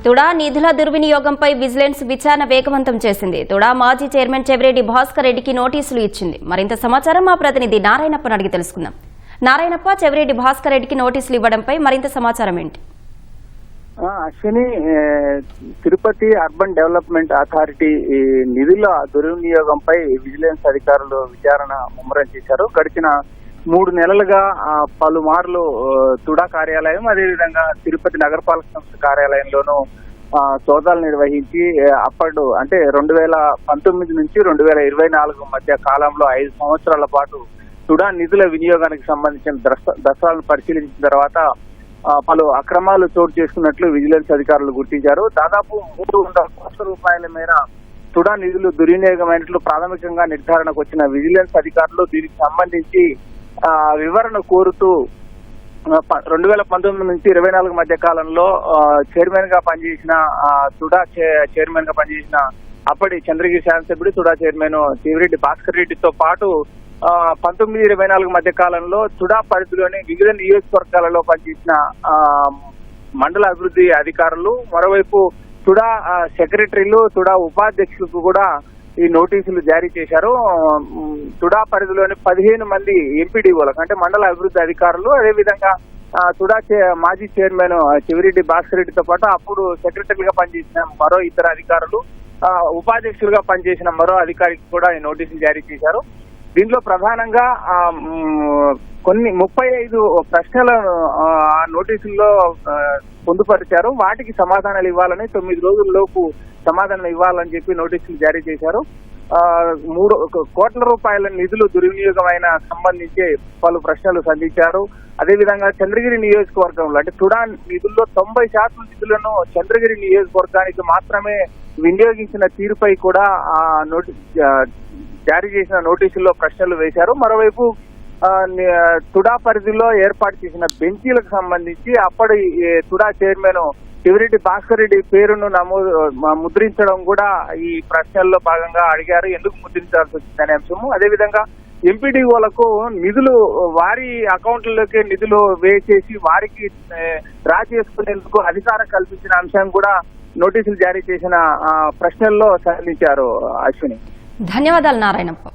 తుడా నిధుల దుర్వినియోగంపై విజిలెన్స్ విచారణ వేగవంతం చేసింది. తుడా మాజీ చైర్మన్ చెవిరెడ్డి భాస్కర్ రెడ్డికి నోటీసులు ఇచ్చింది. మరింత సమాచారం మా ప్రతినిధి నారాయణప్పను అడిగి తెలుసుకుందాం. నారాయణప్ప, చెవిరెడ్డి భాస్కర్ రెడ్డికి నోటీసులు ఇవ్వడంపై మరింత సమాచారం ఏంటి? Ashwini, Tirupati urban development authority నిధుల దుర్వినియోగంపై విజిలెన్స్ అధికారులు విచారణ ముమ్మరం చేశారు. గడిచిన 3 నెలలుగా పలుమార్లు తుడా కార్యాలయం, అదేవిధంగా తిరుపతి నగరపాలక సంస్థ కార్యాలయంలోనూ సోదాలు నిర్వహించి అంటే 2019 నుంచి 2024 మధ్య కాలంలో 5 సంవత్సరాల పాటు తుడా నిధుల వినియోగానికి సంబంధించిన దశలను పరిశీలించిన తర్వాత పలు అక్రమాలు చోటు చేసుకున్నట్లు విజిలెన్స్ అధికారులు గుర్తించారు. దాదాపు 300 కోట్ల రూపాయల మేర తుడా నిధులు దుర్వినియోగమైనట్లు ప్రాథమికంగా నిర్ధారణకు వచ్చిన విజిలెన్స్ అధికారులు దీనికి సంబంధించి వివరణ కోరుతూ 2019 నుంచి 2024 మధ్య కాలంలో చైర్మన్ గా పనిచేసిన తుడా చైర్మన్ గా పనిచేసిన అప్పటి చంద్రగిరి శాసనసభ్యుడు తుడా చైర్మన్ చెవిరెడ్డి భాస్కర్ రెడ్డితో పాటు 19-24 మధ్య కాలంలో తుడా పరిధిలోని వివిధ నియోజకవర్గాలలో పనిచేసిన మండల అభివృద్ధి అధికారులు, మరోవైపు తుడా సెక్రటరీలు, తుడా ఉపాధ్యక్షులకు కూడా ఈ నోటీసులు జారీ చేశారు. తుడా పరిధిలోని 15 మంది ఎంపీడీఓలకు అంటే మండల అభివృద్ధి అధికారులు, అదేవిధంగా తుడా మాజీ చైర్మన్ చెవిరెడ్డి భాస్కర్ రెడ్డితో పాటు అప్పుడు సెక్రటరీగా పనిచేసిన మరో ఇద్దరు అధికారులు, ఉపాధ్యక్షులుగా పనిచేసిన మరో అధికారికి కూడా ఈ నోటీసులు జారీ చేశారు. దీంట్లో ప్రధానంగా 35 ప్రశ్నలను ఆ నోటీసుల్లో పొందుపరిచారు. వాటికి సమాధానాలు ఇవ్వాలని 9 రోజుల్లోపు సమాధానం ఇవ్వాలని చెప్పి నోటీసులు జారీ చేశారు. 3 కోట్ల రూపాయల నిధులు దుర్వినియోగమైన సంబంధించి పలు ప్రశ్నలు సంధించారు. అదేవిధంగా చంద్రగిరి నియోజకవర్గంలో అంటే తుడా నిధుల్లో 90% నిధులను చంద్రగిరి నియోజకవర్గానికి మాత్రమే వినియోగించిన తీరుపై కూడా జారీ చేసిన నోటీసుల్లో ప్రశ్నలు వేశారు. మరోవైపు తుడా పరిధిలో ఏర్పాటు చేసిన బెంచీలకు సంబంధించి అప్పటి తుడా చైర్మన్ చెవిరెడ్డి భాస్కర్ రెడ్డి పేరును ముద్రించడం కూడా ఈ ప్రశ్నల్లో భాగంగా అడిగారు. ఎందుకు ముద్రించాల్సి వచ్చిందనే అంశము, అదేవిధంగా ఎంపీడీఓలకు నిధులు వారి అకౌంట్లలోకి నిధులు వేసేసి వారికి డ్రా చేసుకునేందుకు అధికారం కల్పించిన అంశం కూడా నోటీసులు జారీ చేసిన ప్రశ్నల్లో సంధించారు. అశ్విని, ధన్యవాదాలు నారాయణప్ప.